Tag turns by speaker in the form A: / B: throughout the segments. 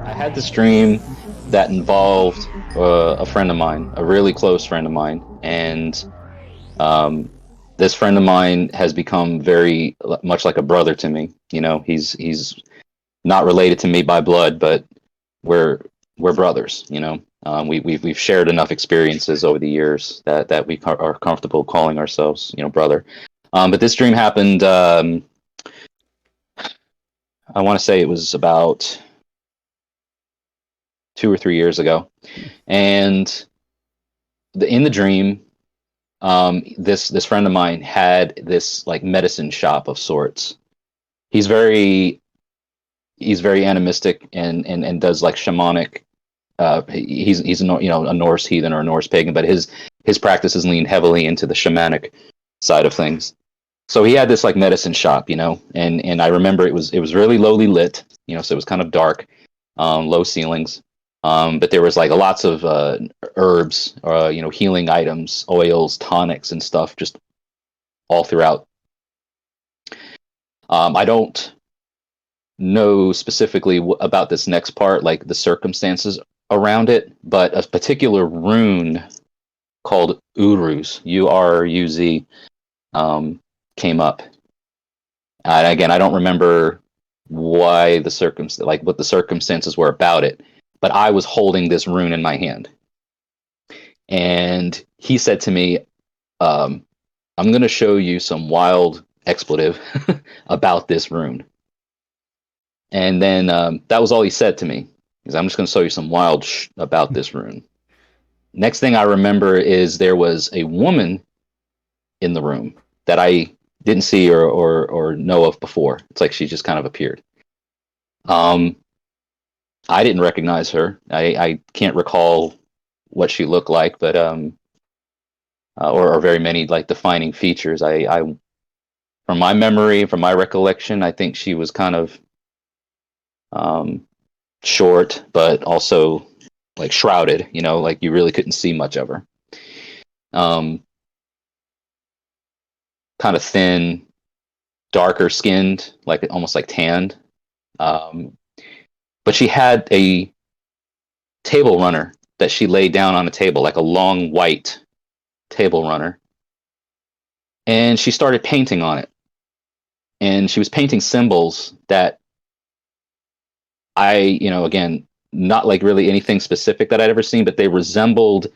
A: I had this dream that involved a friend of mine, a really close friend of mine, and um, this friend of mine has become very much like a brother to me. You know, he's not related to me by blood, but we're we're brothers. You know, we've shared enough experiences over the years that we are comfortable calling ourselves, you know, brother. But this dream happened. I want to say it was about 2 or 3 years ago, and in the dream, this friend of mine had this like medicine shop of sorts. He's very he's very animistic and does like shamanic. He's a, you know, a Norse heathen or a Norse pagan, but his practices lean heavily into the shamanic side of things. So he had this like medicine shop, you know, and I remember it was really lowly lit, you know, so it was kind of dark, low ceilings. But there was like lots of herbs, you know, healing items, oils, tonics, and stuff, just all throughout. I don't know specifically about this next part, like the circumstances around it, but a particular rune called Uruz, Uruz, came up. And again, I don't remember why like what the circumstances were about it, but I was holding this rune in my hand, and he said to me, "I'm going to show you some wild expletive about this rune." And then that was all he said to me. Is I'm just going to show you some wild about this rune. Next thing I remember is there was a woman in the room that I didn't see or know of before. It's like she just kind of appeared. I didn't recognize her. I can't recall what she looked like, but or very many like defining features. I from my memory, from my recollection, I think she was kind of short, but also like shrouded. You know, like you really couldn't see much of her. Kind of thin, darker skinned, like almost like tanned. But she had a table runner that she laid down on a table, like a long white table runner. And she started painting on it. And she was painting symbols that you know, again, not like really anything specific that I'd ever seen, but they resembled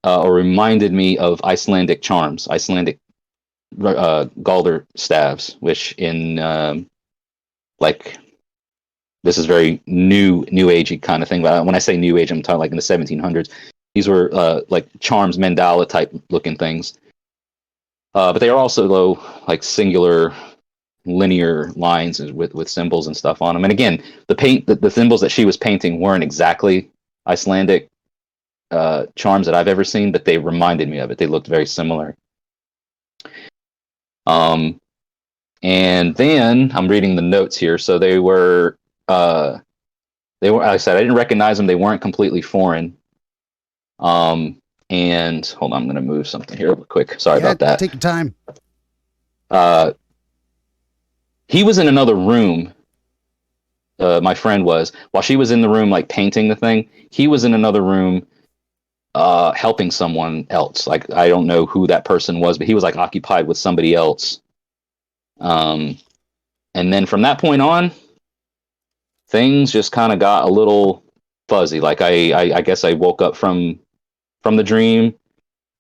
A: or reminded me of Icelandic charms, Icelandic Galder staves, which in like this is very new agey kind of thing. But when I say new age, I'm talking like in the 1700s. These were like charms, mandala type looking things. But they are also though like singular linear lines with symbols and stuff on them. And again, the symbols that she was painting weren't exactly Icelandic charms that I've ever seen, but they reminded me of it. They looked very similar. And then I'm reading the notes here. So they were, like I said, I didn't recognize them. They weren't completely foreign. And hold on, I'm going to move something here real quick. Sorry about that.
B: Take your time.
A: He was in another room. My friend was, while she was in the room, like painting the thing, he was in another room, helping someone else. Like, I don't know who that person was, but he was like occupied with somebody else. And then from that point on, things just kind of got a little fuzzy. Like I guess I woke up from the dream,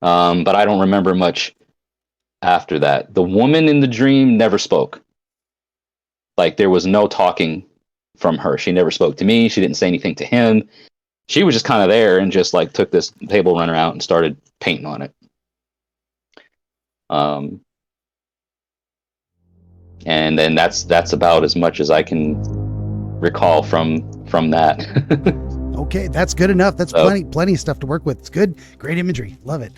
A: but I don't remember much after that. The woman in the dream never spoke. Like there was no talking from her. She never spoke to me. She didn't say anything to him. She was just kind of there and just like took this table runner out and started painting on it. And then that's about as much as I can recall from that.
B: Okay, that's good enough. That's plenty of stuff to work with. It's good. Great imagery. Love it.